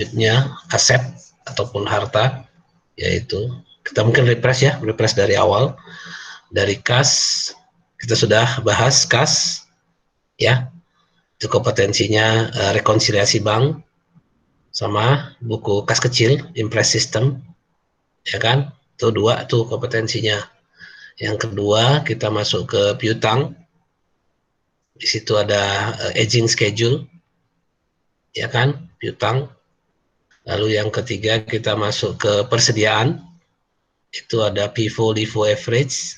selanjutnya aset ataupun harta, yaitu kita mungkin refresh dari awal. Dari kas kita sudah bahas kas ya, itu kompetensinya rekonsiliasi bank sama buku kas kecil impress system ya kan, itu 2 tuh kompetensinya. Yang kedua kita masuk ke piutang, di situ ada aging schedule ya kan, piutang. Lalu yang ketiga kita masuk ke persediaan, itu ada FIFO, LIFO average,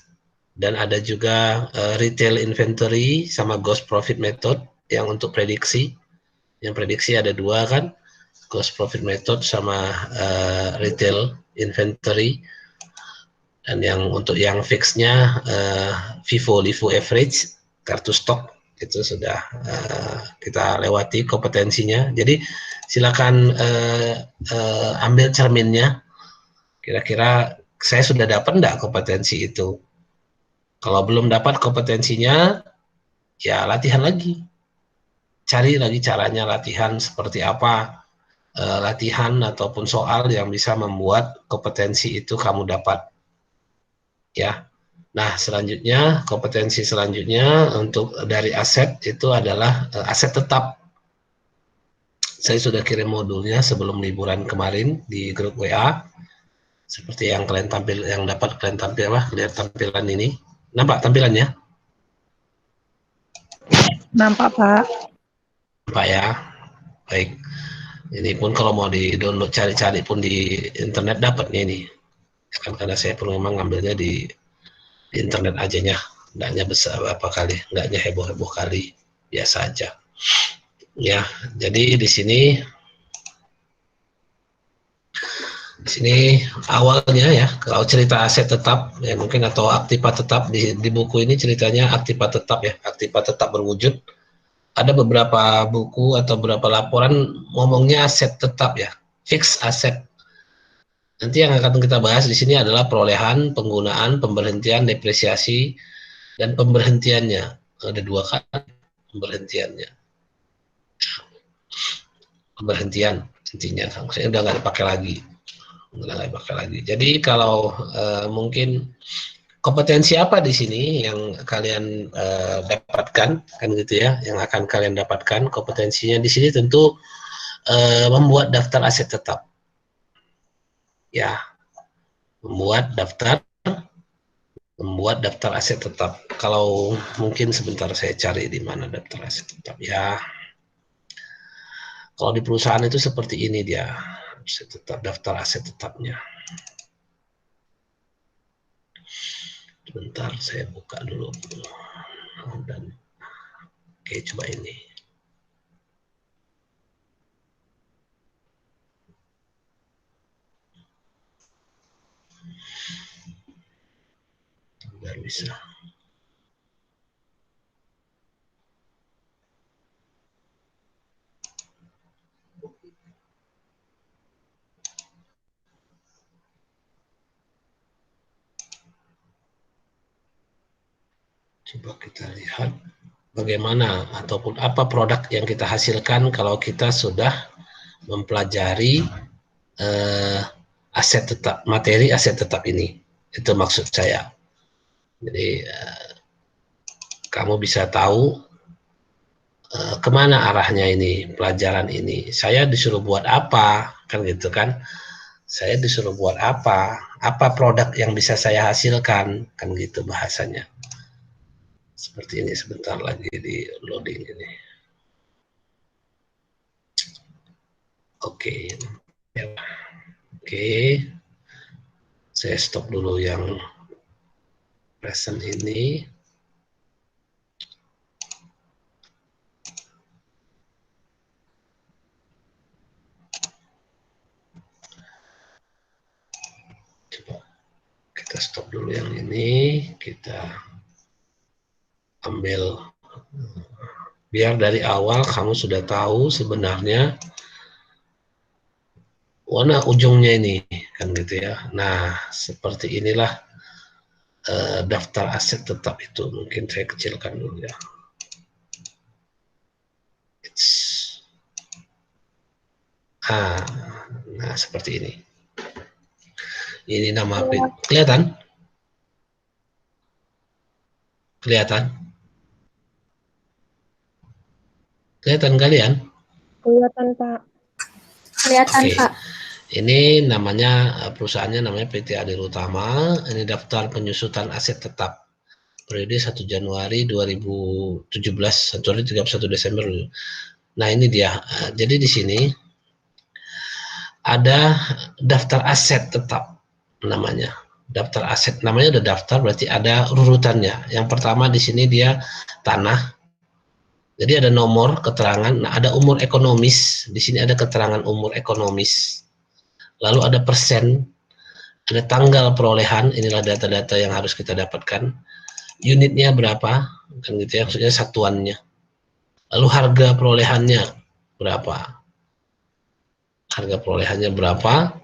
dan ada juga retail inventory sama gross profit method yang untuk prediksi. Yang prediksi ada 2 kan, gross profit method sama retail inventory. Dan yang untuk yang fixnya FIFO, LIFO average, kartu stok itu sudah kita lewati kompetensinya. Jadi silakan ambil cerminnya, kira-kira saya sudah dapat enggak kompetensi itu. Kalau belum dapat kompetensinya, ya latihan lagi. Cari lagi caranya latihan seperti apa, latihan ataupun soal yang bisa membuat kompetensi itu kamu dapat. Ya. Nah, selanjutnya, kompetensi selanjutnya untuk dari aset itu adalah aset tetap. Saya sudah kirim modulnya sebelum liburan kemarin di grup WA. Seperti yang kalian tampil, yang dapat kalian tampil lihat tampilan ini. Nampak tampilannya? Nampak, Pak. Nampak ya. Baik. Ini pun kalau mau di-download, cari-cari pun di internet dapat nih ini. Karena saya pun memang ngambilnya di internet ajanya. Enggaknya besar apa kali, enggaknya heboh-heboh kali, biasa aja. Ya, jadi di sini awalnya ya, kalau cerita aset tetap ya mungkin atau aktiva tetap di buku ini ceritanya aktiva tetap ya, aktiva tetap berwujud. Ada beberapa buku atau beberapa laporan ngomongnya aset tetap ya, fix aset. Nanti yang akan kita bahas di sini adalah perolehan, penggunaan, pemberhentian, depresiasi, dan pemberhentiannya. Ada 2 kali pemberhentiannya. Pemberhentian intinya, saya udah nggak dipakai lagi. Jadi kalau mungkin kompetensi apa di sini yang kalian dapatkan kan gitu ya, yang akan kalian dapatkan kompetensinya di sini tentu membuat daftar aset tetap. Ya, membuat daftar aset tetap. Kalau mungkin sebentar saya cari di mana daftar aset tetap ya. Kalau di perusahaan itu seperti ini dia, aset tetap, daftar aset tetapnya. Sebentar saya buka dulu. Dan oke, coba ini. Biar bisa. Coba kita lihat bagaimana ataupun apa produk yang kita hasilkan kalau kita sudah mempelajari aset tetap, materi aset tetap ini. Itu maksud saya. Jadi kamu bisa tahu kemana arahnya ini pelajaran ini. Saya disuruh buat apa, kan gitu kan? Saya disuruh buat apa produk yang bisa saya hasilkan, kan gitu bahasanya. Seperti ini, sebentar lagi di loading ini. Oke. Oke. Saya stop dulu yang present ini. Coba kita stop dulu yang ini, kita ambil biar dari awal kamu sudah tahu sebenarnya mana ujungnya ini, kan gitu ya. Nah, seperti inilah daftar aset tetap itu. Mungkin saya kecilkan dulu ya. Nah, nah seperti ini. Ini nama kelihatan? Kelihatan? Kelihatan kalian? Kelihatan, Pak. Kelihatan, Oke. Pak. Ini namanya, perusahaannya namanya PT Adil Utama. Ini daftar penyusutan aset tetap periode 1 Januari 2017 sampai 31 Desember. Nah, ini dia. Jadi di sini ada daftar aset tetap namanya. Daftar aset namanya udah daftar, berarti ada urutannya. Yang pertama di sini dia tanah. Jadi ada nomor keterangan, nah ada umur ekonomis, di sini ada keterangan umur ekonomis. Lalu ada persen, ada tanggal perolehan, inilah data-data yang harus kita dapatkan. Unitnya berapa, kan gitu ya, maksudnya satuannya. Lalu harga perolehannya berapa? Harga perolehannya berapa?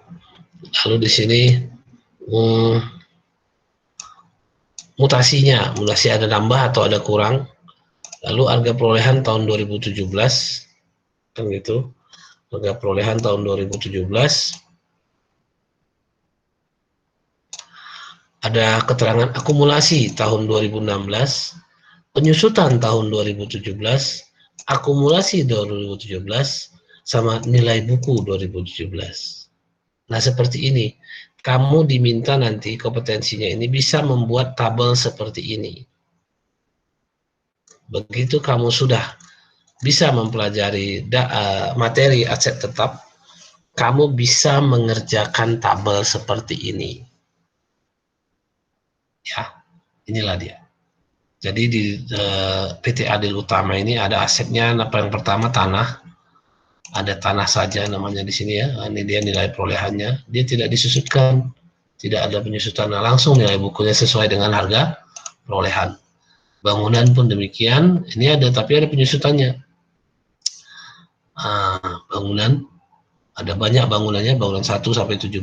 Lalu di sini mutasinya, mutasi ada nambah atau ada kurang. Lalu harga perolehan tahun 2017, kan gitu. Harga perolehan tahun 2017. Ada keterangan akumulasi tahun 2016, penyusutan tahun 2017, akumulasi 2017, sama nilai buku 2017. Nah, seperti ini. Kamu diminta nanti kompetensinya ini bisa membuat tabel seperti ini. Begitu kamu sudah bisa mempelajari materi aset tetap, kamu bisa mengerjakan tabel seperti ini. Ya, inilah dia. Jadi di PT Adil Utama ini ada asetnya, yang pertama tanah, ada tanah saja namanya di sini ya. Ini dia nilai perolehannya. Dia tidak disusutkan, tidak ada penyusutan, langsung nilai bukunya sesuai dengan harga perolehan. Bangunan pun demikian, ini ada tapi ada penyusutannya. Bangunan ada banyak bangunannya, bangunan 1 sampai 17,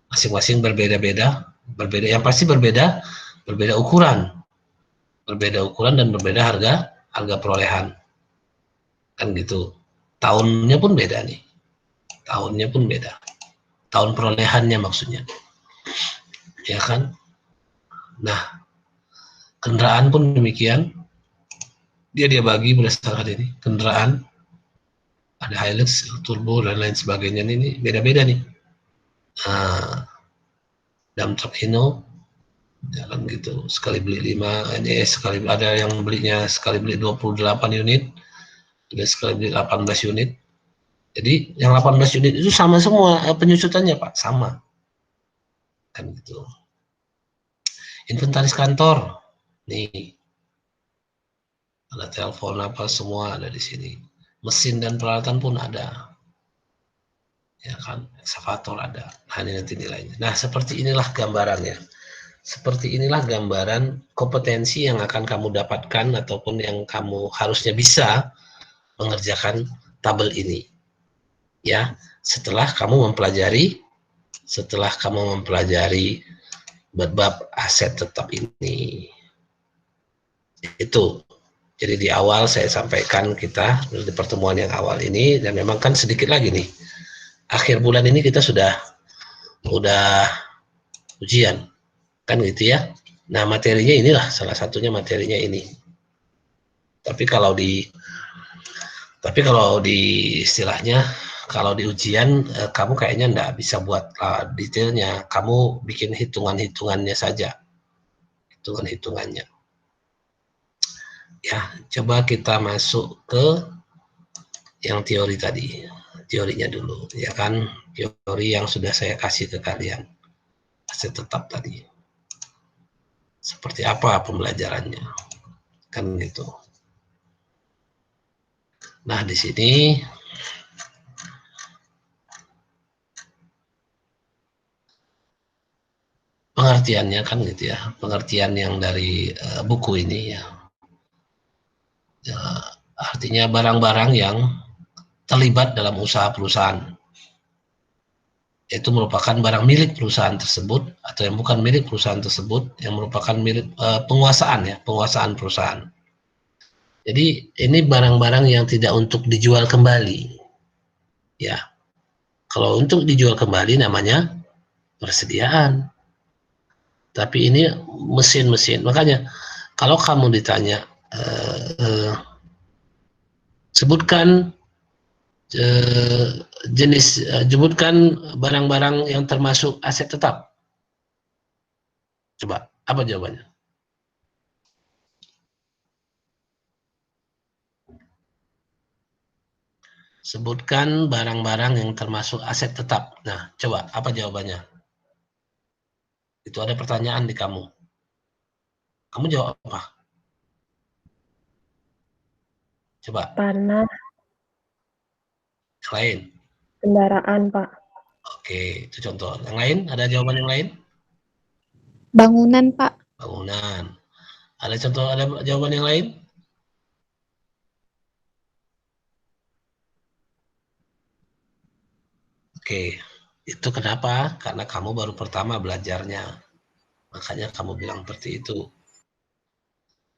masing-masing berbeda-beda, yang pasti berbeda ukuran, dan berbeda harga perolehan, kan gitu. Tahunnya pun beda nih, tahun perolehannya maksudnya, ya kan. Nah, kendaraan pun demikian, dia bagi berdasarkan ini kendaraan, ada Hilux, turbo dan lain sebagainya, ini beda-beda nih. Dump truck Hino, jalan gitu, sekali beli 5, ini sekali ada yang belinya sekali beli 28 unit, ada sekali beli 18 unit. Jadi yang 18 unit itu sama semua penyusutannya Pak, sama, kan gitu. Inventaris kantor, nih ada telepon apa semua ada di sini. Mesin dan peralatan pun ada, ya kan, ekskavator ada. Nah, ini nanti nilainya. Nah, seperti inilah gambarannya. Seperti inilah gambaran kompetensi yang akan kamu dapatkan ataupun yang kamu harusnya bisa mengerjakan tabel ini. Ya, setelah kamu mempelajari bab aset tetap ini. Itu. Jadi di awal saya sampaikan kita di pertemuan yang awal ini, dan memang kan sedikit lagi nih. Akhir bulan ini kita sudah ujian. Kan gitu ya. Nah, materinya inilah salah satunya, materinya ini. Tapi kalau di istilahnya, kalau di ujian kamu kayaknya enggak bisa buat detailnya, kamu bikin hitungan-hitungannya saja. Hitungan-hitungannya. Ya, coba kita masuk ke yang teori tadi. Teorinya dulu, ya kan? Teori yang sudah saya kasih ke kalian. Aset tetap tadi. Seperti apa pembelajarannya? Kan gitu. Nah, di sini pengertiannya kan gitu ya. Pengertian yang dari buku ini ya. Artinya barang-barang yang terlibat dalam usaha perusahaan. Itu merupakan barang milik perusahaan tersebut atau yang bukan milik perusahaan tersebut, yang merupakan milik penguasaan perusahaan. Jadi ini barang-barang yang tidak untuk dijual kembali. Ya, kalau untuk dijual kembali namanya persediaan. Tapi ini mesin-mesin. Makanya kalau kamu ditanya sebutkan sebutkan barang-barang yang termasuk aset tetap. Coba, apa jawabannya? Sebutkan barang-barang yang termasuk aset tetap. Nah, coba, apa jawabannya? Itu ada pertanyaan di kamu. Kamu jawab apa? Coba. Tanah, Yang lain. kendaraan, Pak. Oke, itu contoh. Yang lain, ada jawaban yang lain? Bangunan, Pak. Bangunan. Ada contoh, ada jawaban yang lain? Oke, itu kenapa? Karena kamu baru pertama belajarnya. Makanya kamu bilang seperti itu.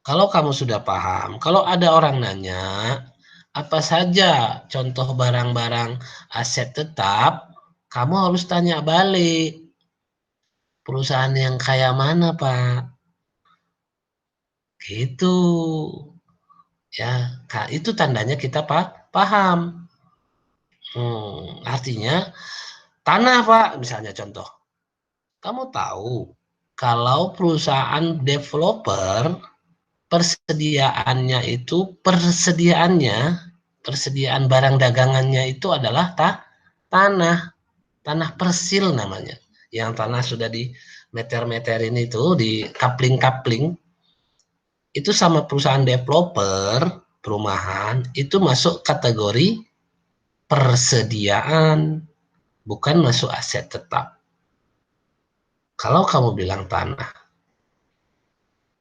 Kalau kamu sudah paham, kalau ada orang nanya, apa saja contoh barang-barang aset tetap, kamu harus tanya balik. Perusahaan yang kayak mana, Pak? Gitu. Ya, itu tandanya kita paham. Artinya tanah, Pak, misalnya contoh. Kamu tahu kalau perusahaan developer persediaan barang dagangannya itu adalah tanah persil namanya. Yang tanah sudah di meter-meterin itu, di kapling-kapling, itu sama perusahaan developer perumahan itu masuk kategori persediaan, bukan masuk aset tetap. Kalau kamu bilang tanah,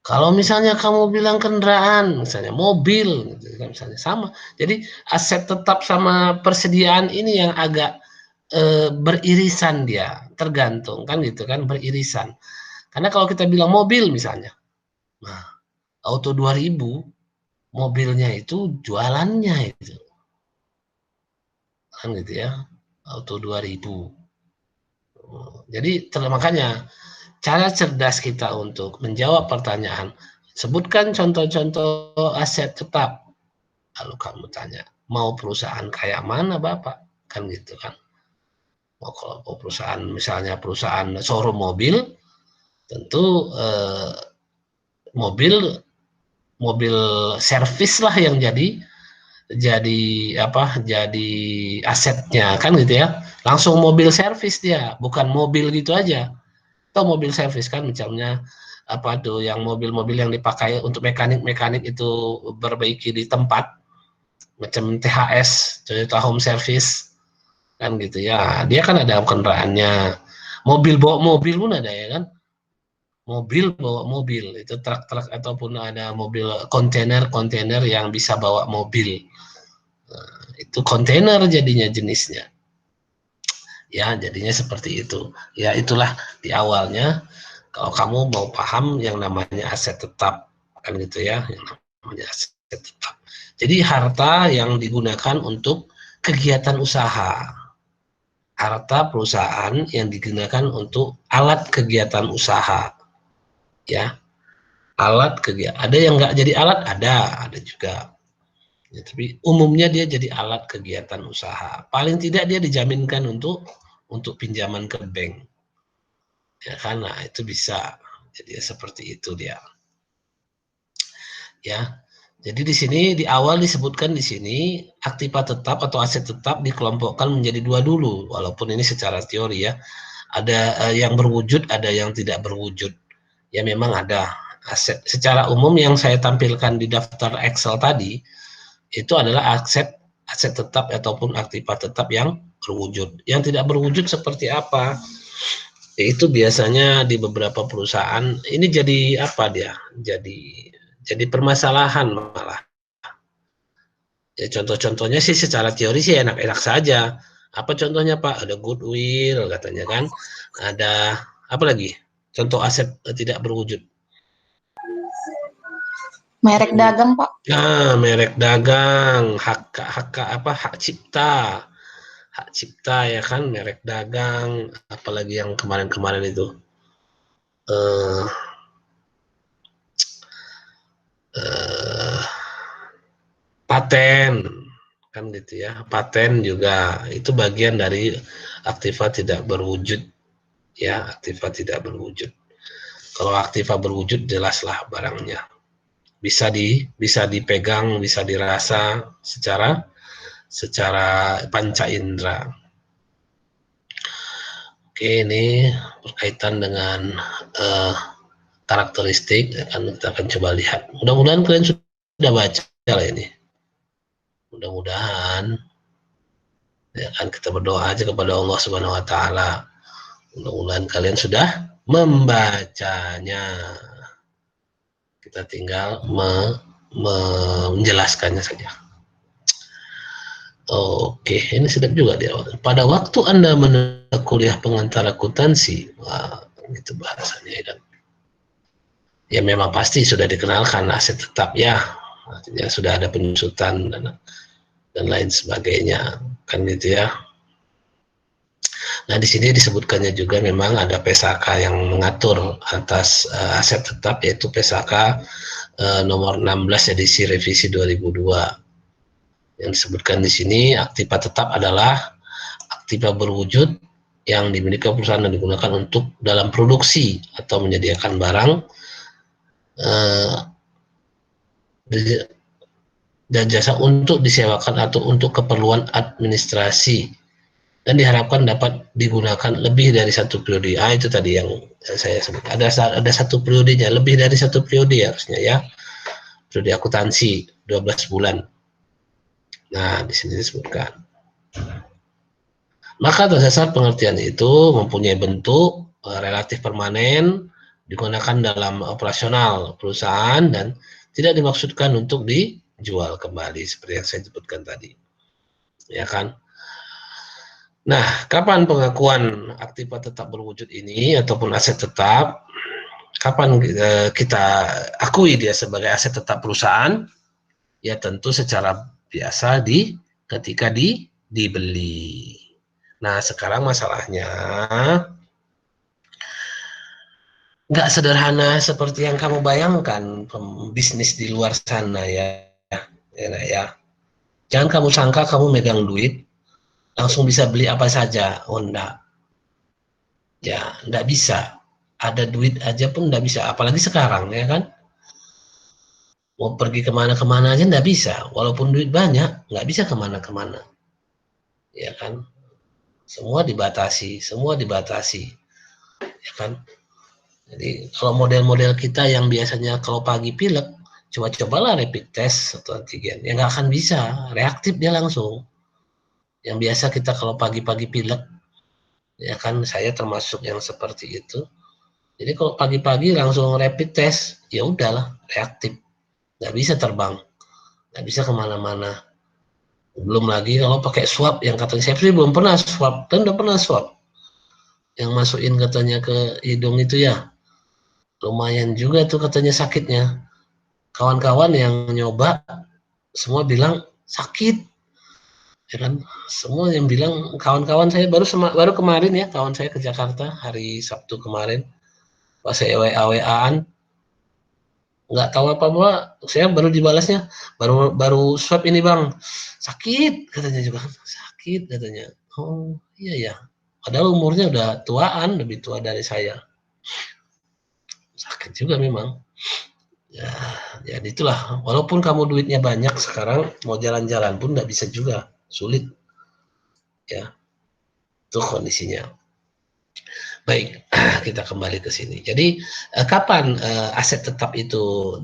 kalau misalnya kamu bilang kendaraan, misalnya mobil, misalnya sama. Jadi aset tetap sama persediaan ini yang agak beririsan dia, tergantung kan gitu kan, beririsan. Karena kalau kita bilang mobil misalnya, nah, Auto 2000, mobilnya itu jualannya itu, kan gitu ya, Auto 2000. Jadi makanya cara cerdas kita untuk menjawab pertanyaan, sebutkan contoh-contoh aset tetap. Lalu kamu tanya, mau perusahaan kayak mana Bapak? Kan gitu kan. Kalau perusahaan, misalnya perusahaan showroom mobil, tentu mobil servis lah yang jadi asetnya kan gitu ya. Langsung mobil servis dia, bukan mobil gitu aja. Atau mobil servis kan misalnya apa tuh yang mobil-mobil yang dipakai untuk mekanik-mekanik itu perbaiki di tempat, macam THS, Toyota Home Service kan gitu ya. Dia kan ada kendaraannya. Mobil bawa mobil pun ada ya kan. Mobil bawa mobil, itu truk-truk ataupun ada mobil kontainer yang bisa bawa mobil. Nah, itu kontainer jadinya jenisnya. Ya, jadinya seperti itu. Ya, itulah di awalnya kalau kamu mau paham yang namanya aset tetap kan gitu ya, yang namanya aset tetap. Jadi harta yang digunakan untuk kegiatan usaha. Harta perusahaan yang digunakan untuk alat kegiatan usaha. Ya, alat kegiatan. Ada yang nggak jadi alat, ada juga. Ya, tapi umumnya dia jadi alat kegiatan usaha. Paling tidak dia dijaminkan untuk pinjaman ke bank. Ya kan, nah itu bisa. Jadi seperti itu dia. Ya. Jadi di sini di awal disebutkan di sini aktiva tetap atau aset tetap dikelompokkan menjadi dua dulu, walaupun ini secara teori ya. Ada yang berwujud, ada yang tidak berwujud. Ya memang ada aset. Secara umum yang saya tampilkan di daftar Excel tadi itu adalah aset tetap ataupun aktiva tetap yang berwujud. Yang tidak berwujud seperti apa? Itu biasanya di beberapa perusahaan ini jadi apa dia? Jadi permasalahan malah. Ya contoh-contohnya sih secara teori sih enak-enak saja. Apa contohnya Pak? Ada goodwill katanya kan. Ada apa lagi? Contoh aset tidak berwujud. Merek dagang, Pak. Nah, merek dagang, hak cipta. hak cipta ya kan, merek dagang, apalagi yang kemarin-kemarin itu eh, eh, paten kan gitu ya. Paten juga itu bagian dari aktiva tidak berwujud ya, aktiva tidak berwujud. Kalau aktiva berwujud jelaslah barangnya. Bisa dipegang, bisa dirasa secara panca indera. Oke, ini berkaitan dengan karakteristik, kita akan coba lihat. Mudah-mudahan kalian sudah baca lah ini. Mudah-mudahan ya kan, kita berdoa aja kepada Allah Subhanahu wa taala. Mudah-mudahan kalian sudah membacanya. Kita tinggal menjelaskannya saja. Oke, ini sedap juga di awal. Pada waktu Anda menempuh kuliah pengantar akuntansi, wah, itu bahasanya ya. Ya memang pasti sudah dikenalkan aset tetap ya, artinya sudah ada penyusutan dan lain sebagainya, kan gitu ya. Nah di sini disebutkannya juga memang ada PSAK yang mengatur atas aset tetap, yaitu PSAK nomor 16 edisi revisi 2002. Yang disebutkan di sini, aktiva tetap adalah aktiva berwujud yang dimiliki perusahaan dan digunakan untuk dalam produksi atau menyediakan barang dan jasa untuk disewakan atau untuk keperluan administrasi dan diharapkan dapat digunakan lebih dari satu periode. Itu tadi yang saya sebut. Ada satu periodenya, lebih dari satu periode harusnya ya. Periode akuntansi 12 bulan. Nah, di sini disebutkan. Maka atas dasar pengertian itu mempunyai bentuk relatif permanen, digunakan dalam operasional perusahaan dan tidak dimaksudkan untuk dijual kembali seperti yang saya sebutkan tadi. Ya kan? Nah, kapan pengakuan aktiva tetap berwujud ini ataupun aset tetap? Kapan kita akui dia sebagai aset tetap perusahaan? Ya tentu secara biasa ketika dibeli. Nah, sekarang masalahnya nggak sederhana seperti yang kamu bayangkan bisnis di luar sana ya. Jangan kamu sangka kamu megang duit langsung bisa beli apa saja. Oh enggak. Ya, enggak bisa. Ada duit aja pun enggak bisa, apalagi sekarang ya kan. Mau pergi kemana-kemana aja enggak bisa, walaupun duit banyak, enggak bisa kemana-kemana. Ya kan. Semua dibatasi, ya kan. Jadi kalau model-model kita yang biasanya kalau pagi pilek, coba-cobalah rapid test atau antigen, ya nggak akan bisa, reaktif dia langsung. Yang biasa kita kalau pagi-pagi pilek, ya kan, saya termasuk yang seperti itu. Jadi kalau pagi-pagi langsung rapid test, ya udahlah, reaktif, nggak bisa terbang, nggak bisa kemana-mana. Belum lagi kalau pakai swab, yang katanya saya sih belum pernah swab, kan udah pernah swab, yang masukin katanya ke hidung itu ya. Lumayan juga tuh katanya sakitnya. Kawan-kawan yang nyoba semua bilang sakit, ya kan? Semua yang bilang, kawan-kawan saya baru kemarin ya, kawan saya ke Jakarta hari Sabtu kemarin, pas saya WA-WA-an, nggak tahu apa-apa, saya baru dibalasnya, baru swab ini bang, sakit katanya juga, sakit katanya. Oh iya ya, padahal umurnya udah tuaan, lebih tua dari saya. Sakit juga memang. Ya, ya itulah. Walaupun kamu duitnya banyak sekarang, mau jalan-jalan pun nggak bisa juga, sulit. Ya, itu kondisinya. Baik, kita kembali ke sini. Jadi, kapan aset tetap itu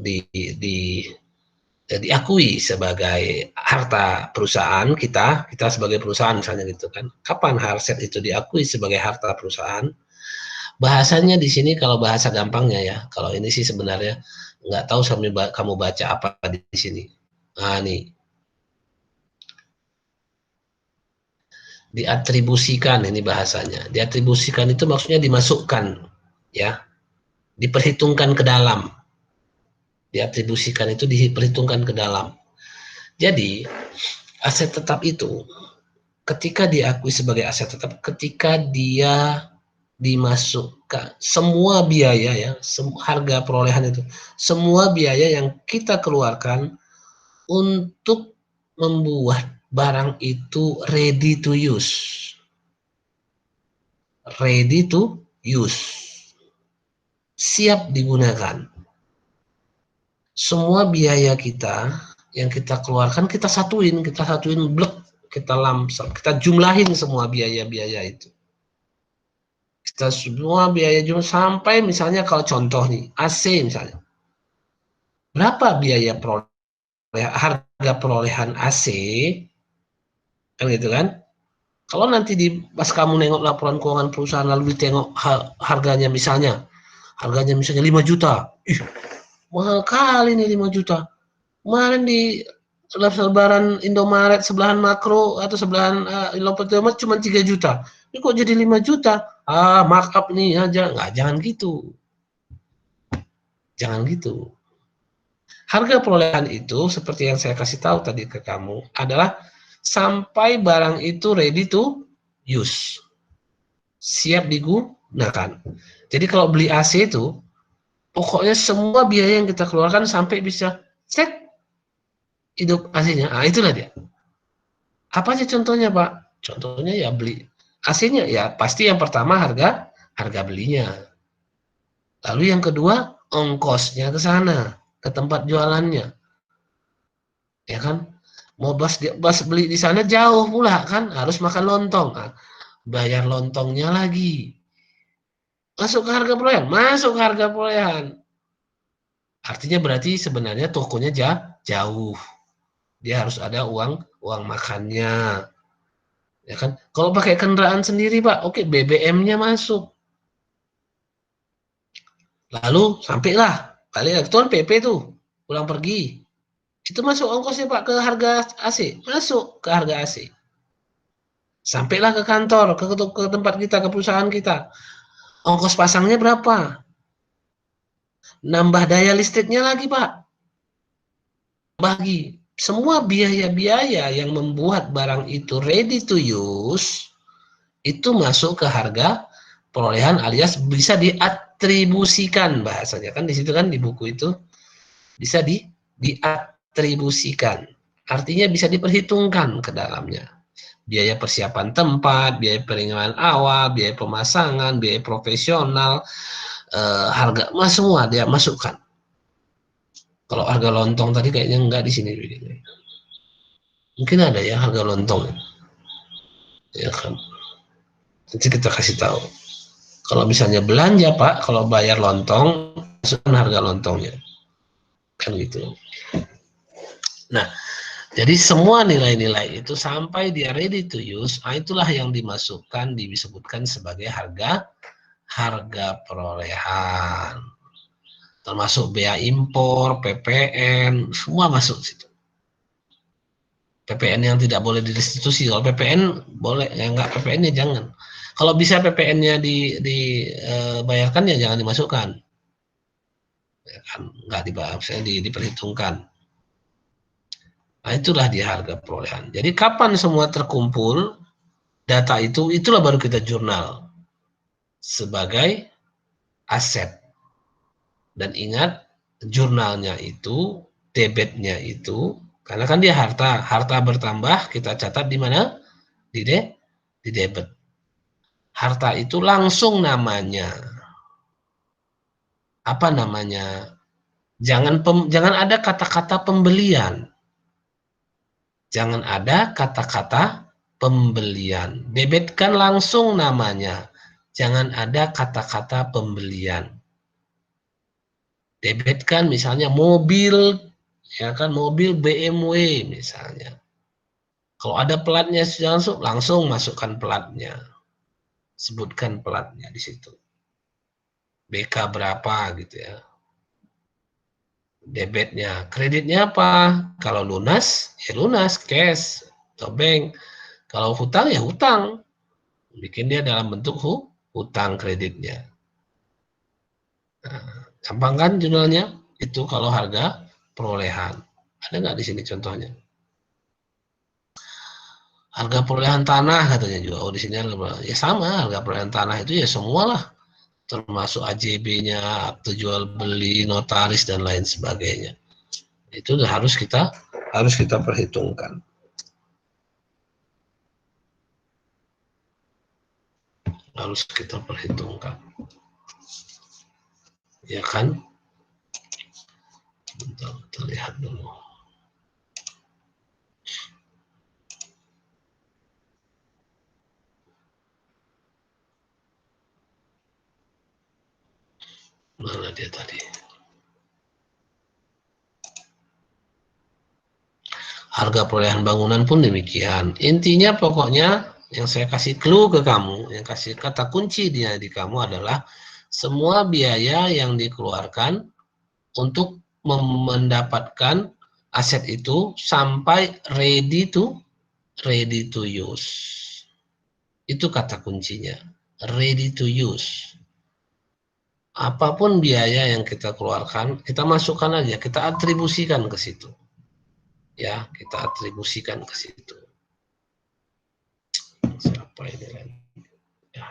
diakui sebagai harta perusahaan kita sebagai perusahaan misalnya gitu kan? Kapan aset itu diakui sebagai harta perusahaan? Bahasanya di sini kalau bahasa gampangnya ya, kalau ini sih sebenarnya nggak tahu sambil kamu baca apa di sini. Nah nih, diatribusikan ini bahasanya. Diatribusikan itu maksudnya dimasukkan, ya, diperhitungkan ke dalam. Diatribusikan itu diperhitungkan ke dalam. Jadi aset tetap itu ketika diakui sebagai aset tetap, ketika dia dimasukkan semua biaya ya, harga perolehan itu, semua biaya yang kita keluarkan untuk membuat barang itu ready to use. Ready to use. Siap digunakan. Semua biaya kita yang kita keluarkan kita satuin blek, kita lamsam, kita jumlahin semua biaya-biaya itu. Kita semua biaya jumlah sampai misalnya kalau contoh nih AC misalnya. Berapa biaya harga perolehan AC kan gitu kan? Kalau nanti pas kamu nengok laporan keuangan perusahaan lalu ditengok harganya misalnya 5 juta. Ih, mahal kali nih 5 juta. Kemarin di lebaran Indomaret sebelahan Makro atau sebelahan Indomaret cuma 3 juta. Ini kok jadi 5 juta? Markup nih aja. Jangan gitu. Jangan gitu. Harga perolehan itu seperti yang saya kasih tahu tadi ke kamu adalah sampai barang itu ready to use. Siap digunakan. Jadi kalau beli AC itu pokoknya semua biaya yang kita keluarkan sampai bisa set hidup AC-nya. Itulah dia. Apa aja contohnya, Pak? Contohnya ya beli AC-nya ya pasti yang pertama harga belinya. Lalu yang kedua ongkosnya ke sana, ke tempat jualannya. Ya kan? Mau bas beli di sana jauh pula kan, harus makan lontong. Bayar lontongnya lagi. Masuk ke harga perolehan, masuk ke harga perolehan. Artinya berarti sebenarnya tokonya jauh. Dia harus ada uang makannya. Ya kan? Kalau pakai kendaraan sendiri, Pak, oke, BBM-nya masuk. Lalu sampailah, paling itu kan PP tuh, pulang pergi. Itu masuk ongkosnya, Pak, ke harga AC, masuk ke harga AC. Sampailah ke kantor, ke tempat kita, ke perusahaan kita. Ongkos pasangnya berapa? Nambah daya listriknya lagi, Pak. Bagi semua biaya-biaya yang membuat barang itu ready to use, itu masuk ke harga perolehan alias bisa diatribusikan bahasanya. Kan di situ kan di buku itu bisa diatribusikan. Artinya bisa diperhitungkan ke dalamnya. Biaya persiapan tempat, biaya peringatan awal, biaya pemasangan, biaya profesional, harga semua dia masukkan. Kalau harga lontong tadi kayaknya enggak di sini. Mungkin ada ya harga lontong. Ya kan. Nanti kita kasih tahu. Kalau misalnya belanja, Pak, kalau bayar lontong, masukkan harga lontongnya. Kan gitu. Nah, jadi semua nilai-nilai itu sampai dia ready to use, itulah yang dimasukkan, disebutkan sebagai harga perolehan. Termasuk bea impor, PPN, semua masuk situ. PPN yang tidak boleh direstitusi, kalau PPN boleh, ya enggak PPN ya jangan. Kalau bisa PPN-nya dibayarkan ya jangan dimasukkan. Ya kan, enggak diperhitungkan. Nah, itulah dia harga perolehan. Jadi kapan semua terkumpul data itu, itulah baru kita jurnal sebagai aset. Dan ingat, jurnalnya itu, debitnya itu, karena kan dia harta bertambah, kita catat di mana? Di debit. Harta itu langsung namanya. Apa namanya? Jangan ada kata-kata pembelian. Jangan ada kata-kata pembelian. Debitkan langsung namanya. Jangan ada kata-kata pembelian. Debitkan misalnya mobil, ya kan, mobil BMW misalnya. Kalau ada platnya langsung masukkan platnya. Sebutkan platnya di situ. BK berapa gitu ya. Debitnya, kreditnya apa? Kalau lunas, ya lunas, cash, atau bank. Kalau hutang, ya hutang. Bikin dia dalam bentuk hutang kreditnya. Nah, gampang kan jurnalnya? Itu kalau harga perolehan. Ada nggak di sini contohnya? Harga perolehan tanah katanya juga. Oh, di sini ya sama, harga perolehan tanah itu ya semualah, termasuk AJB-nya, akte jual beli, notaris dan lain sebagainya. Itu harus kita perhitungkan. Harus kita perhitungkan. Ya kan? Bentar, kita lihat dulu. Mana dia tadi? Harga perolehan bangunan pun demikian. Intinya pokoknya yang saya kasih clue ke kamu, yang kasih kata kunci dia di kamu adalah semua biaya yang dikeluarkan untuk mendapatkan aset itu sampai ready to use. Itu kata kuncinya, ready to use. Apapun biaya yang kita keluarkan, kita masukkan aja, kita atribusikan ke situ. Ya, kita atribusikan ke situ. Siapa ini lagi? Ya.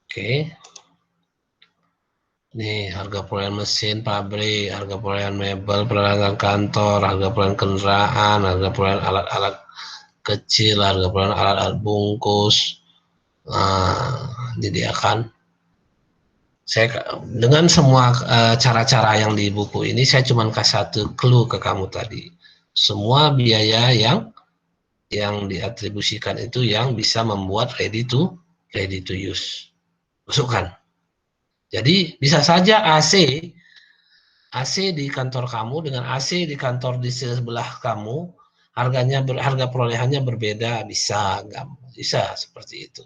Oke. Nih, harga perolehan mesin pabrik, harga perolehan mebel, peralatan kantor, harga perolehan kendaraan, harga perolehan alat-alat kecil, harga perolehan alat-alat bungkus. Nah, jadi saya dengan semua cara-cara yang di buku ini, saya cuma kasih satu clue ke kamu tadi. Semua biaya yang diatribusikan itu yang bisa membuat ready to use. Masukkan. Jadi bisa saja AC di kantor kamu dengan AC di kantor di sebelah kamu, harga perolehannya berbeda, bisa nggak? Bisa seperti itu.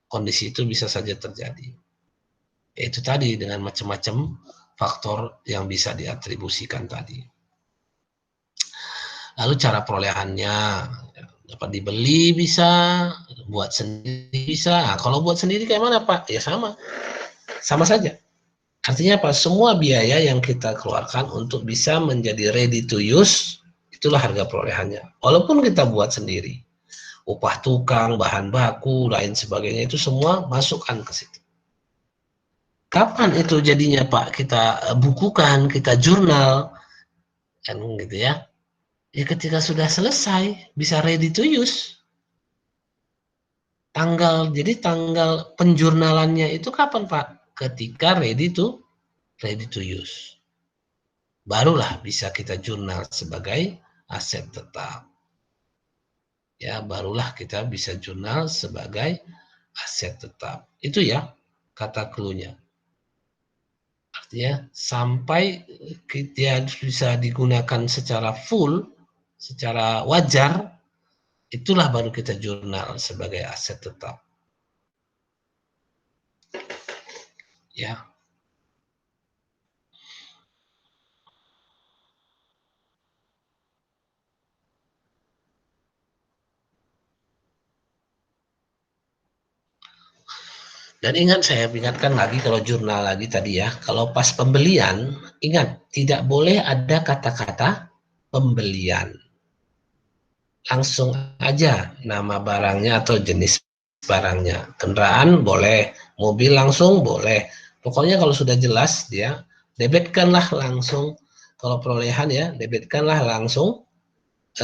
Kondisi itu bisa saja terjadi. Itu tadi dengan macam-macam faktor yang bisa diatribusikan tadi. Lalu cara perolehannya, dapat dibeli bisa, buat sendiri bisa. Nah, kalau buat sendiri kayak mana Pak? Ya sama saja. Artinya apa? Semua biaya yang kita keluarkan untuk bisa menjadi ready to use, itulah harga perolehannya. Walaupun kita buat sendiri, upah tukang, bahan baku, lain sebagainya, itu semua masukkan ke situ. Kapan itu jadinya Pak? Kita bukukan, kita jurnal, kan gitu ya. Ya ketika sudah selesai, bisa ready to use. Jadi tanggal penjurnalannya itu kapan Pak? Ketika ready to use. Barulah bisa kita jurnal sebagai aset tetap. Ya, barulah kita bisa jurnal sebagai aset tetap. Itu ya kata clue-nya. Artinya sampai dia bisa digunakan secara full, secara wajar, itulah baru kita jurnal sebagai aset tetap. Ya. Dan ingat, saya ingatkan lagi kalau jurnal lagi tadi ya, kalau pas pembelian, ingat tidak boleh ada kata-kata pembelian. Langsung aja nama barangnya atau jenis barangnya. Kendaraan boleh, mobil langsung boleh. Pokoknya kalau sudah jelas dia, debitkanlah langsung. Kalau perolehan ya, debitkanlah langsung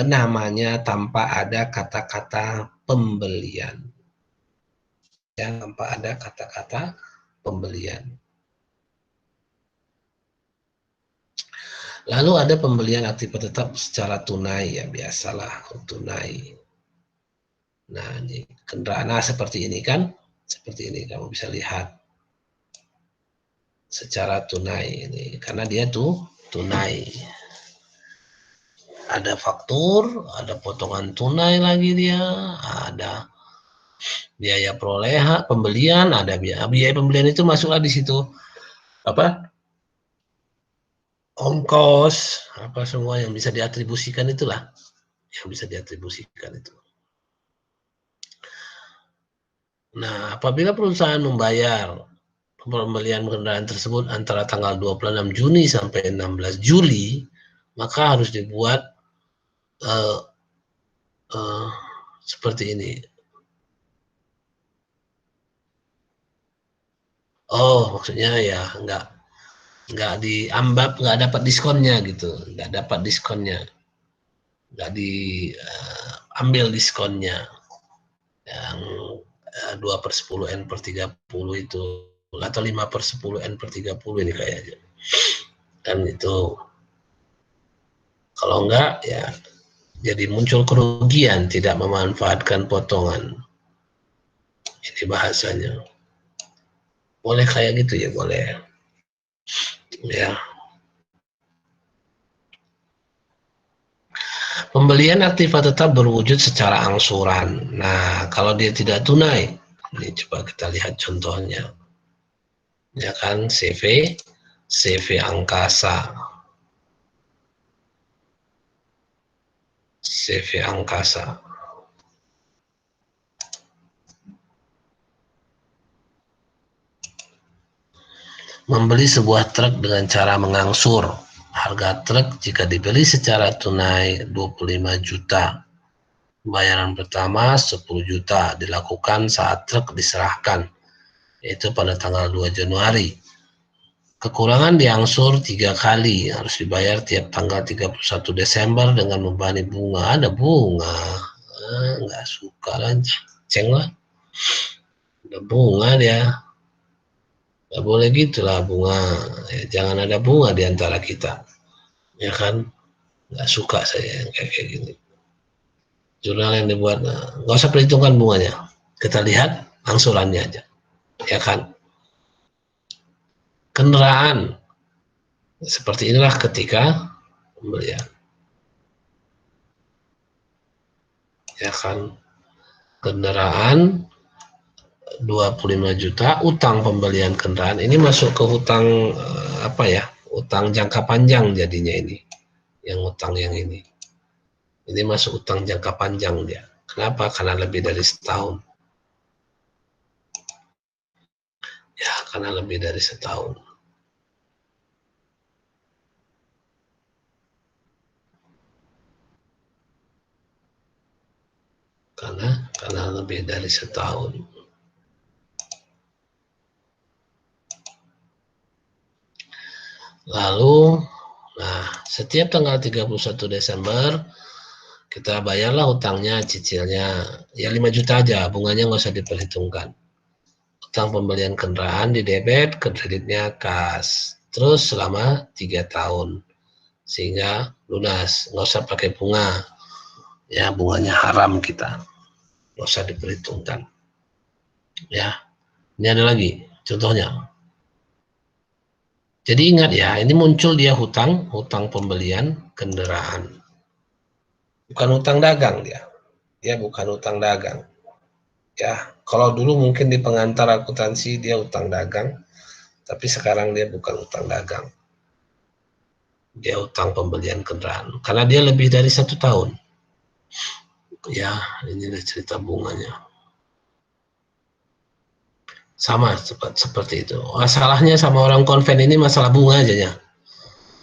namanya tanpa ada kata-kata pembelian. Ya, tanpa ada kata-kata pembelian. Lalu ada pembelian aktif tetap secara tunai, ya biasalah tunai. Nah, ini kendaraan seperti ini kan, seperti ini kamu bisa lihat secara tunai ini, karena dia tuh tunai. Ada faktur, ada potongan tunai lagi dia, ada biaya perolehan, pembelian, ada biaya pembelian itu masuklah di situ apa? Ongkos, apa semua yang bisa diatribusikan itulah, yang bisa diatribusikan itu. Nah, apabila perusahaan membayar pembelian kendaraan tersebut antara tanggal 26 Juni sampai 16 Juli, maka harus dibuat uh, uh, seperti ini. Oh, maksudnya ya nggak diambap, nggak dapat diskonnya gitu, nggak dapat diskonnya, nggak diambil diskonnya yang 2/10 N/30 itu, atau 5/10 N/30 ini kayaknya. Dan itu kalau enggak ya jadi muncul kerugian tidak memanfaatkan potongan. Ini bahasanya. Boleh kayak gitu ya, boleh. Ya. Pembelian aktiva tetap berwujud secara angsuran. Nah, kalau dia tidak tunai, ini coba kita lihat contohnya. Ya kan, CV Angkasa. CV Angkasa. Membeli sebuah truk dengan cara mengangsur. Harga truk jika dibeli secara tunai 25 juta. Bayaran pertama 10 juta dilakukan saat truk diserahkan, yaitu pada tanggal 2 Januari. Kekurangan diangsur 3 kali, harus dibayar tiap tanggal 31 Desember dengan membebani bunga. Ada bunga, nggak suka lah, ceng lah. Ada bunga dia. Nggak boleh gitulah bunga, ya, jangan ada bunga di antara kita, ya kan? Nggak suka saya yang kayak gini. Jurnal yang dibuat, nggak usah perhitungkan bunganya, kita lihat angsurannya aja, ya kan? Kendaraan seperti inilah ketika pembelian, ya kan? Kendaraan 25 juta, utang pembelian kendaraan ini masuk ke hutang apa ya? Utang jangka panjang jadinya ini. Yang utang yang ini. Ini masuk utang jangka panjang dia. Kenapa? Karena lebih dari setahun. Ya, karena lebih dari setahun. Karena lebih dari setahun. Lalu, nah, setiap tanggal 31 Desember kita bayarlah hutangnya, cicilnya. Ya 5 juta aja, bunganya nggak usah diperhitungkan. Utang pembelian kendaraan di debit, kreditnya kas. Terus selama 3 tahun. Sehingga lunas, nggak usah pakai bunga. Ya, bunganya haram kita. Nggak usah diperhitungkan. Ya, ini ada lagi contohnya. Jadi ingat ya, ini muncul dia hutang pembelian kendaraan. Bukan hutang dagang dia. Dia bukan hutang dagang. Ya, kalau dulu mungkin di pengantar akuntansi dia hutang dagang, tapi sekarang dia bukan hutang dagang. Dia hutang pembelian kendaraan. Karena dia lebih dari 1 tahun. Ya, ini cerita bunganya. Sama seperti itu. Masalahnya sama orang konven ini masalah bunga aja ya.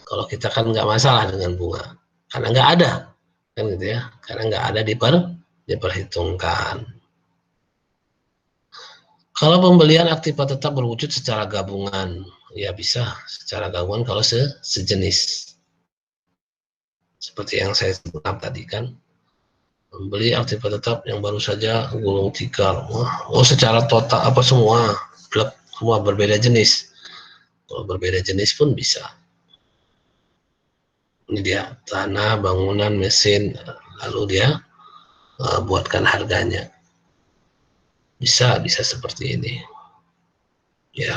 Kalau kita kan nggak masalah dengan bunga, karena nggak ada, kan gitu ya. Karena nggak ada diperhitungkan. Kalau pembelian aktiva tetap berwujud secara gabungan, ya bisa secara gabungan kalau sejenis. Seperti yang saya sebutkan tadi kan, membeli aktiva tetap yang baru saja gulung tikar. Oh, secara total apa semua, semua berbeda jenis. Kalau berbeda jenis pun bisa. Ini dia tanah, bangunan, mesin, lalu dia buatkan harganya. Bisa seperti ini. Ya.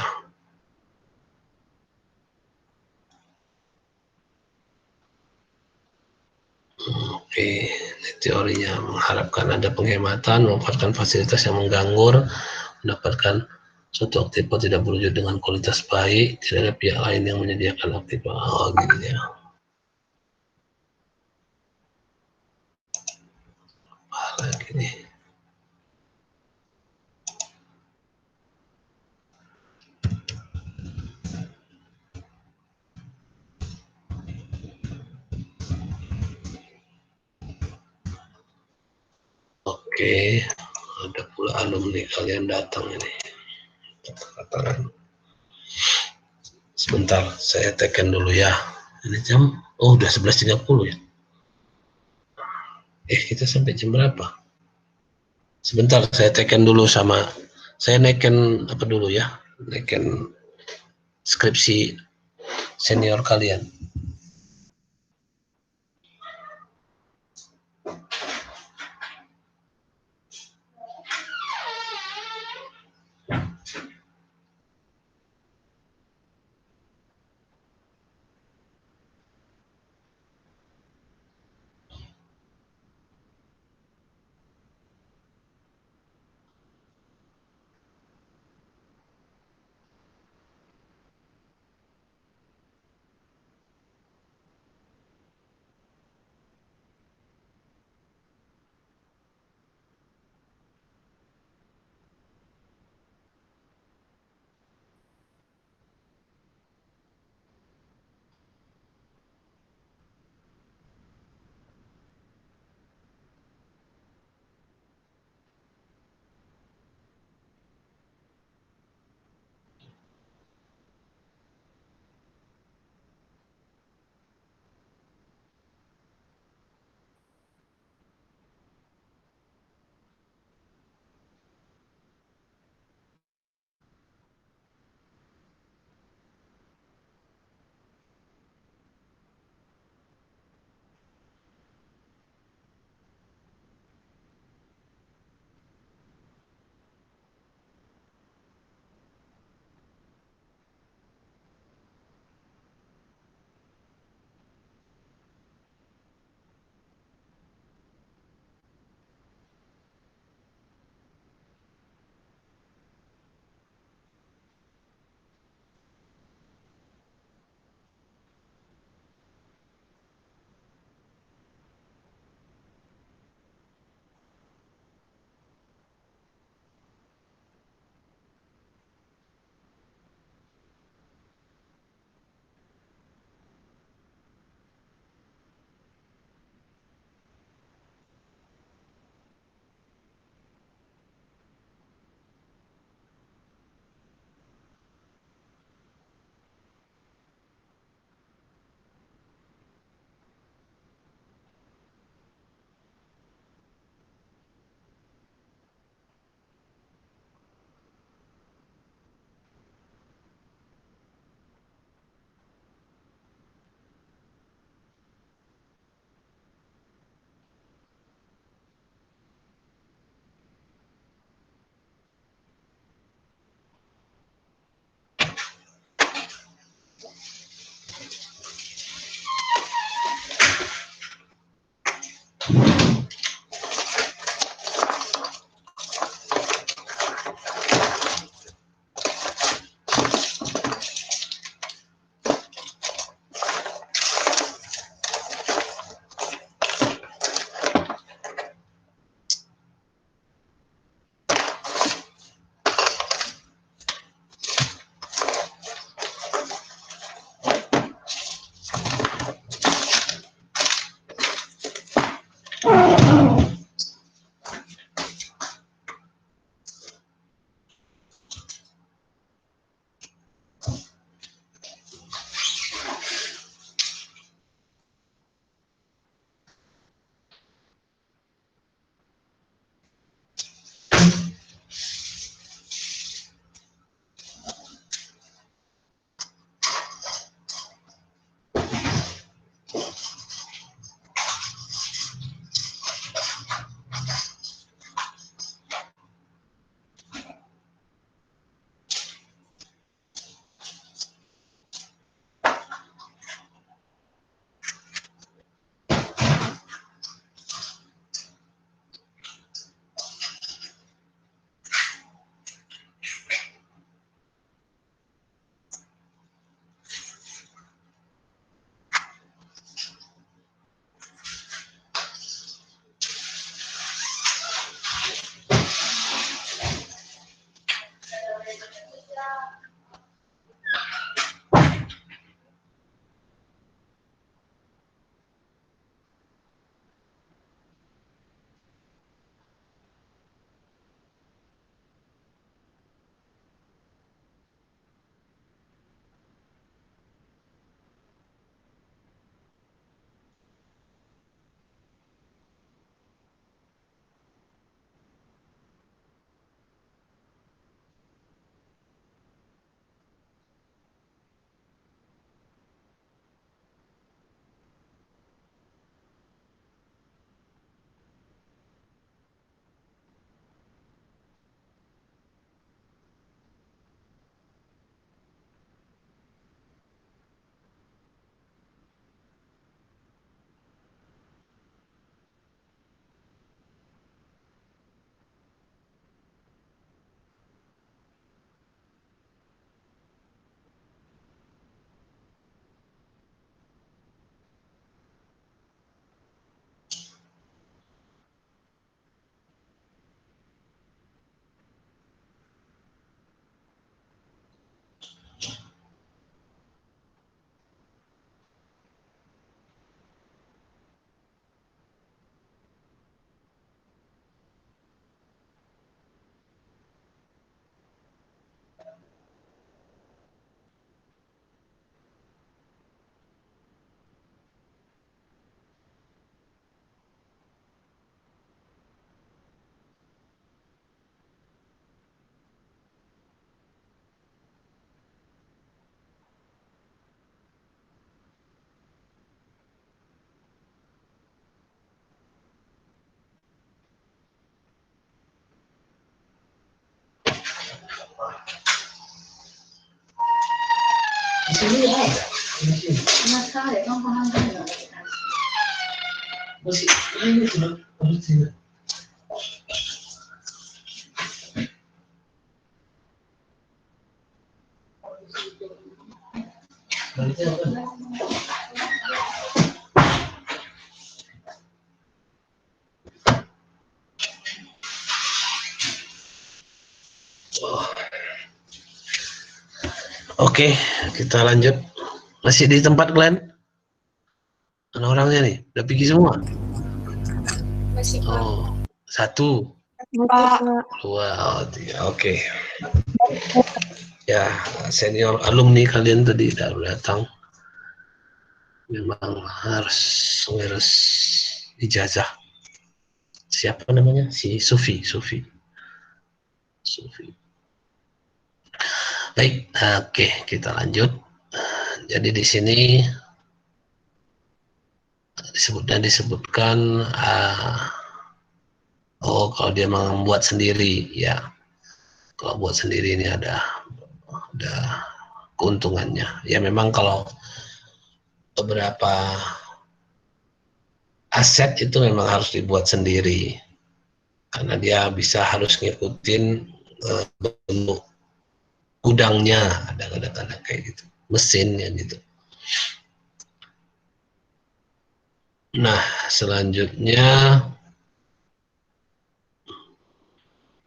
Oke, ini teorinya mengharapkan ada penghematan, memanfaatkan fasilitas yang mengganggu, mendapatkan suatu aktivitas tidak berwujud dengan kualitas baik, tidak ada pihak lain yang menyediakan aktivitas. Oh, gitu ya. Apa lagi nih? Oke, ada pula alumni kalian datang ini. Katakan. Sebentar, saya tekan dulu ya. Ini jam, oh udah 11.30 ya. Kita sampai jam berapa? Sebentar, saya tekan dulu sama, saya naikin apa dulu ya, naikin skripsi senior kalian. Di sini ada. Masih ini sudah harus. Oke, kita lanjut. Masih di tempat Glenn? Mana orangnya nih? Udah pergi semua? Masih Oh, satu, Pak. dua, oh, tiga. Oke. Ya, senior alumni kalian tadi udah datang. Memang harus ngurus ijazah. Siapa namanya? Si Sufi. Baik, oke, kita lanjut. Jadi di sini disebutkan kalau dia membuat sendiri, ya. Kalau buat sendiri ini ada keuntungannya. Ya memang kalau beberapa aset itu memang harus dibuat sendiri karena dia harus ngikutin bentuk gudangnya, ada kayak gitu, mesinnya gitu. Nah, selanjutnya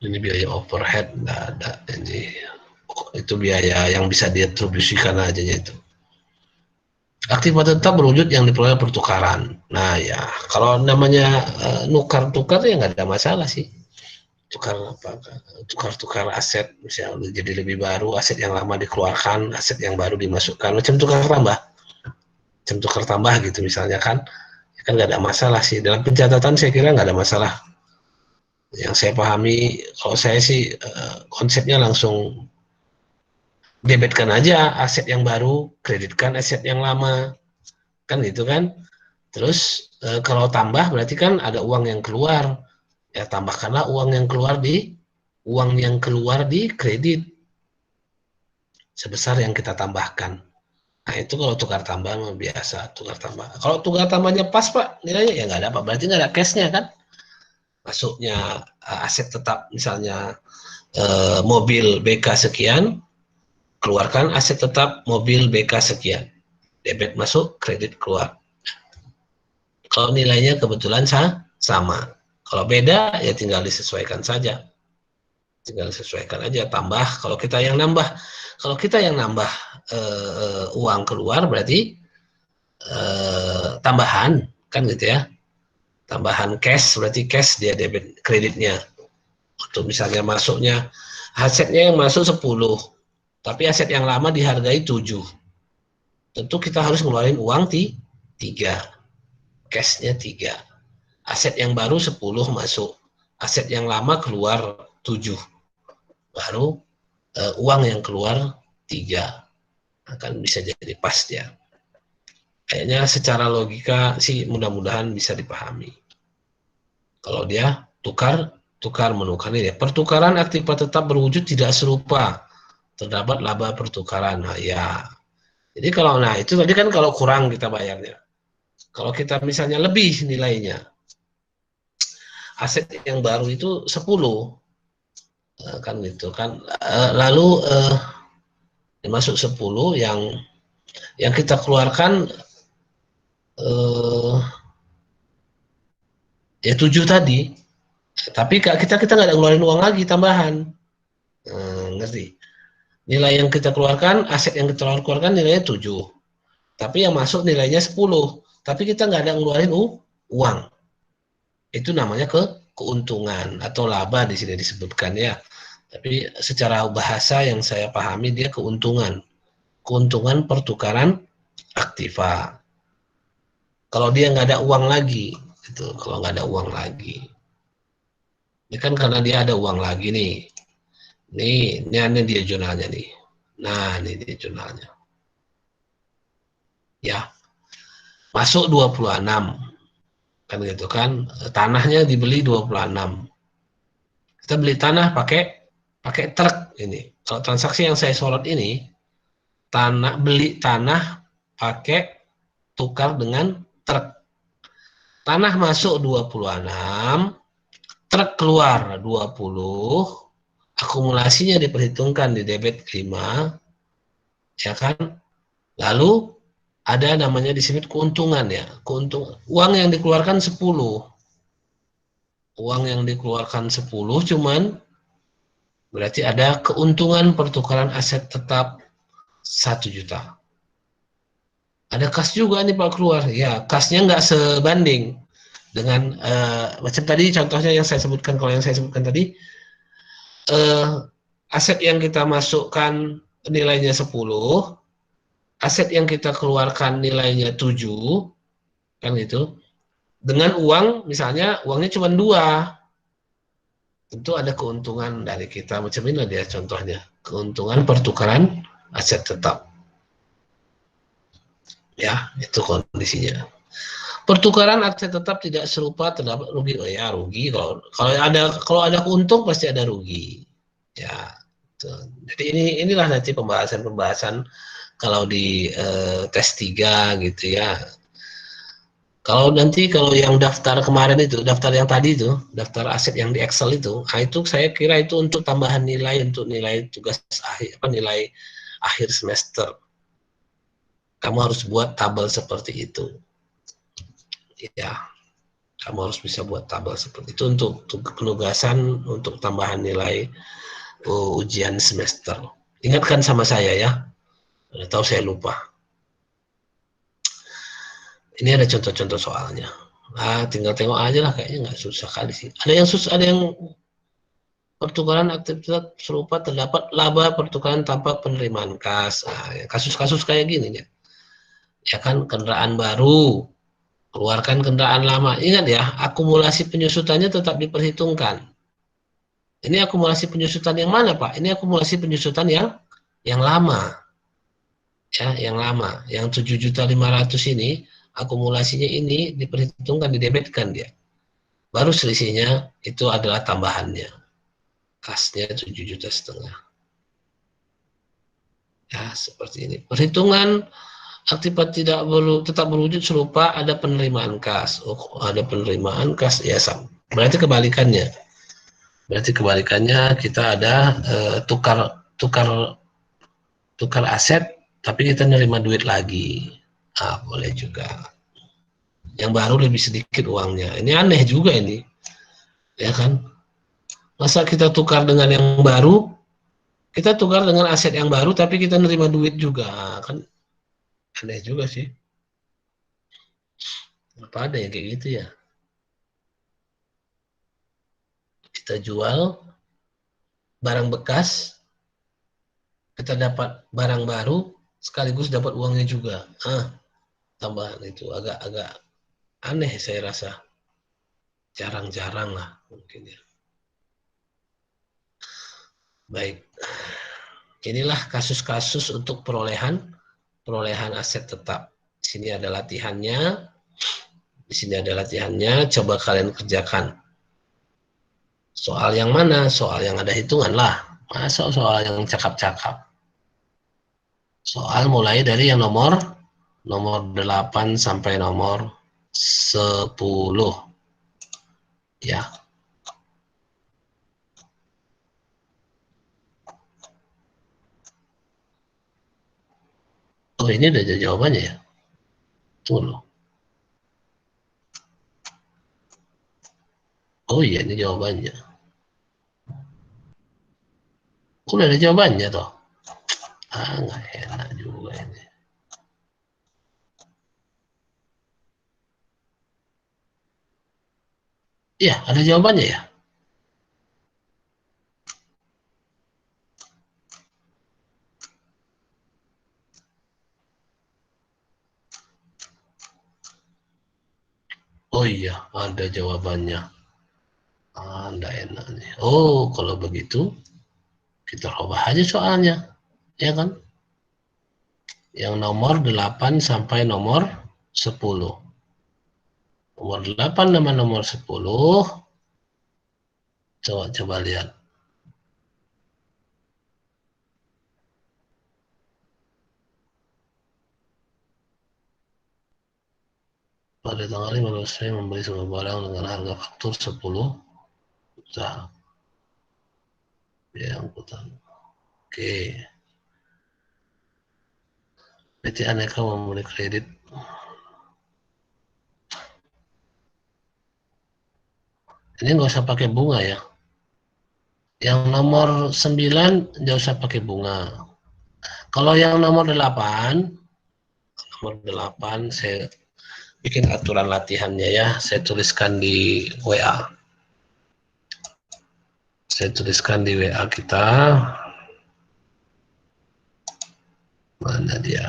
ini biaya overhead nggak ada, ini itu biaya yang bisa diatribusikan aja itu. Aktivitas tetap berwujud yang diperoleh pertukaran. Nah ya, kalau namanya nukar-tukar ya nggak ada masalah sih. Tukar aset, misalnya jadi lebih baru, aset yang lama dikeluarkan, aset yang baru dimasukkan, macam tukar tambah gitu misalnya kan nggak ada masalah sih. Dalam pencatatan saya kira nggak ada masalah. Yang saya pahami, kalau saya sih konsepnya langsung debitkan aja aset yang baru, kreditkan aset yang lama, kan gitu kan. Terus kalau tambah berarti kan ada uang yang keluar, ya tambahkanlah uang yang keluar di kredit sebesar yang kita tambahkan. Nah itu kalau tukar tambah biasa tukar tambah. Kalau tukar tambahnya pas Pak nilainya ya nggak ada apa, berarti nggak ada cashnya kan. Masuknya aset tetap misalnya mobil BK sekian, keluarkan aset tetap mobil BK sekian, debit masuk, kredit keluar. Kalau nilainya kebetulan sama. Kalau beda ya tinggal disesuaikan saja. Tinggal sesuaikan aja, tambah kalau kita yang nambah. Kalau kita yang nambah uang keluar berarti tambahan kan gitu ya. Tambahan cash berarti cash dia debit kreditnya. Untuk misalnya masuknya asetnya yang masuk 10, tapi aset yang lama dihargai 7. Tentu kita harus ngeluarin uang 3. Cashnya 3. Aset yang baru 10 masuk. Aset yang lama keluar 7. Baru uang yang keluar 3. Akan bisa jadi pas ya. Kayaknya secara logika sih mudah-mudahan bisa dipahami. Kalau dia tukar menukar ini. Pertukaran aktivitas tetap berwujud tidak serupa. Terdapat laba pertukaran. Nah, ya. Jadi kalau itu tadi kan kalau kurang kita bayarnya. Kalau kita misalnya lebih nilainya, aset yang baru itu 10, kan gitu kan. Lalu masuk 10 yang kita keluarkan ya 7 tadi. Tapi kita nggak ada ngeluarin uang lagi tambahan. Ngerti? Nilai yang kita keluarkan, aset yang kita keluarkan nilainya 7. Tapi yang masuk nilainya 10. Tapi kita nggak ada ngeluarin uang. Itu namanya keuntungan atau laba di sini disebutkan ya. Tapi secara bahasa yang saya pahami dia keuntungan. Keuntungan pertukaran aktiva. Kalau dia nggak ada uang lagi, gitu. Kalau nggak ada uang lagi, ini kan karena dia ada uang lagi nih. Ini dia jurnalnya nih. Nah, ini dia jurnalnya. Ya. Masuk 26. Kan gitu kan. Tanahnya dibeli 26. Kita beli tanah pakai truk ini. Kalau transaksi yang saya sorot ini beli tanah pakai tukar dengan truk. Tanah masuk 26, truk keluar 20, akumulasinya diperhitungkan di debit 5, ya kan? Lalu ada namanya disebut keuntungan ya. Uang yang dikeluarkan 10. Uang yang dikeluarkan 10 cuman berarti ada keuntungan pertukaran aset tetap 1 juta. Ada kas juga nih Pak keluar. Ya, kasnya nggak sebanding dengan macam tadi contohnya yang saya sebutkan. Kalau yang saya sebutkan tadi aset yang kita masukkan nilainya 10, aset yang kita keluarkan nilainya 7, kan gitu. Dengan uang, misalnya uangnya cuma 2, tentu ada keuntungan dari kita. Macam ini dia contohnya. Keuntungan pertukaran aset tetap. Ya, itu kondisinya. Pertukaran aset tetap tidak serupa, terdapat rugi. Oh ya, rugi. Kalau ada untung pasti ada rugi. Ya. Tuh. Jadi inilah nanti pembahasan kalau di tes 3 gitu ya. Kalau yang daftar kemarin itu, daftar yang tadi itu, daftar aset yang di Excel itu, nah itu saya kira itu untuk tambahan nilai, untuk nilai tugas akhir, nilai akhir semester. Kamu harus buat tabel seperti itu. Ya, kamu harus bisa buat tabel seperti itu untuk penugasan, untuk tambahan nilai ujian semester. Ingatkan sama saya ya, atau saya lupa. Ini ada contoh-contoh soalnya. Nah, tinggal tengok aja lah, kayaknya nggak susah kali sih. Ada yang pertukaran aktivitas serupa terdapat laba pertukaran tanpa penerimaan kas. Nah, kasus-kasus kayak gini ya. Ya kan, kendaraan baru, keluarkan kendaraan lama. Ingat ya, akumulasi penyusutannya tetap diperhitungkan. Ini akumulasi penyusutan yang mana, Pak? Ini akumulasi penyusutan yang lama. Ya, yang lama. Yang 7.500.000 ini, akumulasinya ini diperhitungkan, didebitkan dia. Baru selisihnya itu adalah tambahannya. Kasnya 7,5 juta. Ya, seperti ini. Perhitungan aktivitas tetap berwujud serupa, ada penerimaan kas. Oh, ada penerimaan kas, ya sama. Berarti kebalikannya. Kita ada tukar aset, tapi kita nerima duit lagi. Boleh juga. Yang baru lebih sedikit uangnya. Ini aneh juga ini. Ya kan? Masa kita tukar dengan yang baru, kita tukar dengan aset yang baru, tapi kita nerima duit juga. Kan aneh juga sih. Apa ada yang kayak gitu ya? Kita jual barang bekas, kita dapat barang baru, sekaligus dapat uangnya juga. Tambahan itu agak-agak aneh saya rasa. Jarang-jarang lah mungkin ya. Baik. Inilah kasus-kasus untuk perolehan aset tetap. Di sini ada latihannya. Coba kalian kerjakan. Soal yang mana? Soal yang ada hitungan lah. Masa soal yang cakap-cakap. Soal mulai dari yang nomor 8 sampai nomor 10. Ya. Oh, ini udah jawabannya ya? Tunggu. Oh iya, ini jawabannya. Udah ada jawabannya toh. Nggak enak juga ini. Iya, ada jawabannya ya? Oh iya, ada jawabannya. Nggak enak nih. Oh, kalau begitu, kita ubah aja soalnya. Ya kan? Yang nomor 8 sampai nomor 10. Nomor 8 sama nomor 10. Coba lihat. . Pada tanggal 15 saya membeli sebuah barang dengan harga faktur 10 juta. Biaya angkutan. Oke. PT Aneka memberi kredit. Ini nggak usah pakai bunga ya. Yang nomor 9 nggak usah pakai bunga. Kalau yang nomor 8 saya bikin aturan latihannya ya. Saya tuliskan di WA. Saya tuliskan di WA kita. Mana dia?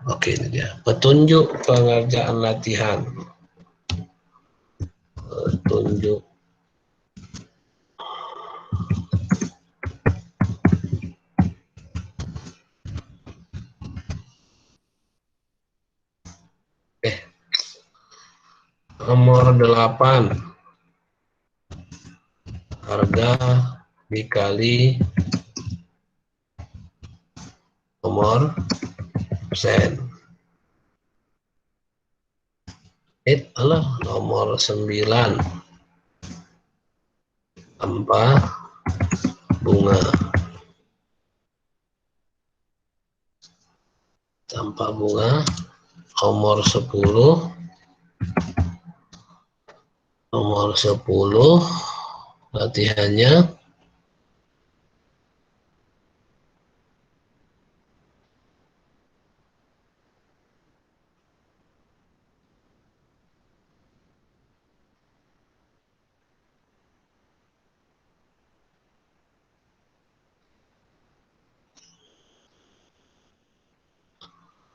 Oke, ini dia. Petunjuk pengerjaan latihan. Petunjuk. Nomor 8. Harga dikali nomor persen. Nomor 9 tanpa bunga. Tanpa bunga. Nomor 10 latihannya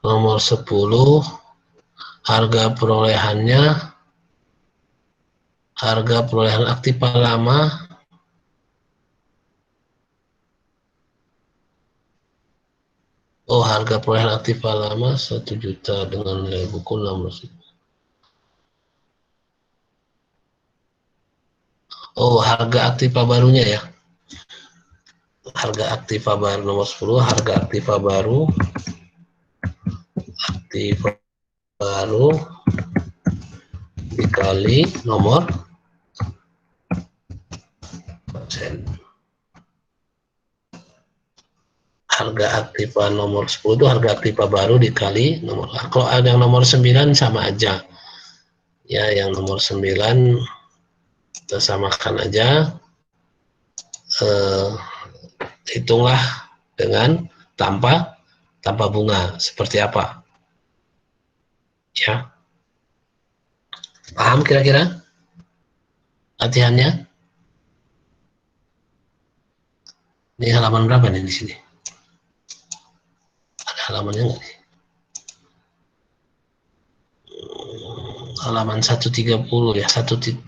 nomor 10 harga perolehan aktiva lama harga perolehan aktiva lama 1 juta dengan nilai buku 16. Harga aktiva barunya ya. Harga aktiva baru nomor 10, harga aktiva baru dikali nomor persen. Harga aktiva nomor 10 itu harga aktiva baru dikali nomor. Kalau ada yang nomor 9 sama aja. Ya, yang nomor 9 kita samakan aja. Hitunglah dengan tanpa bunga. Seperti apa? Ya. Paham kira-kira latihannya? Ini halaman berapa nih di sini? Ada halamannya nggak sih? Halaman 130 ya, 1.30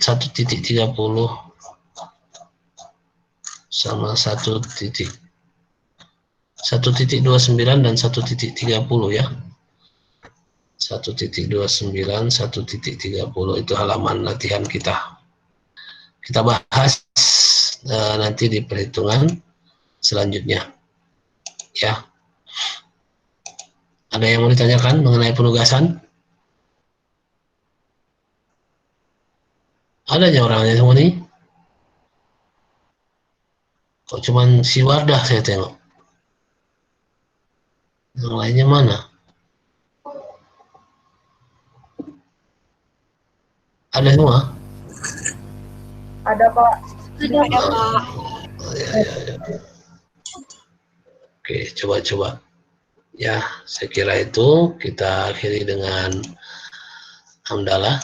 sama 1.29 dan 1.30 ya. 1.29, 1.30 itu halaman latihan kita. Kita bahas nanti di perhitungan selanjutnya. Ya. Ada yang mau ditanyakan mengenai penugasan? Ada aja orangnya semua nih. Kok cuman si Wardah saya tengok. Yang lainnya mana? Ada semua? Ada, Pak. Ada, Pak. Ya. Oke, coba. Ya, saya kira itu kita akhiri dengan hamdalah.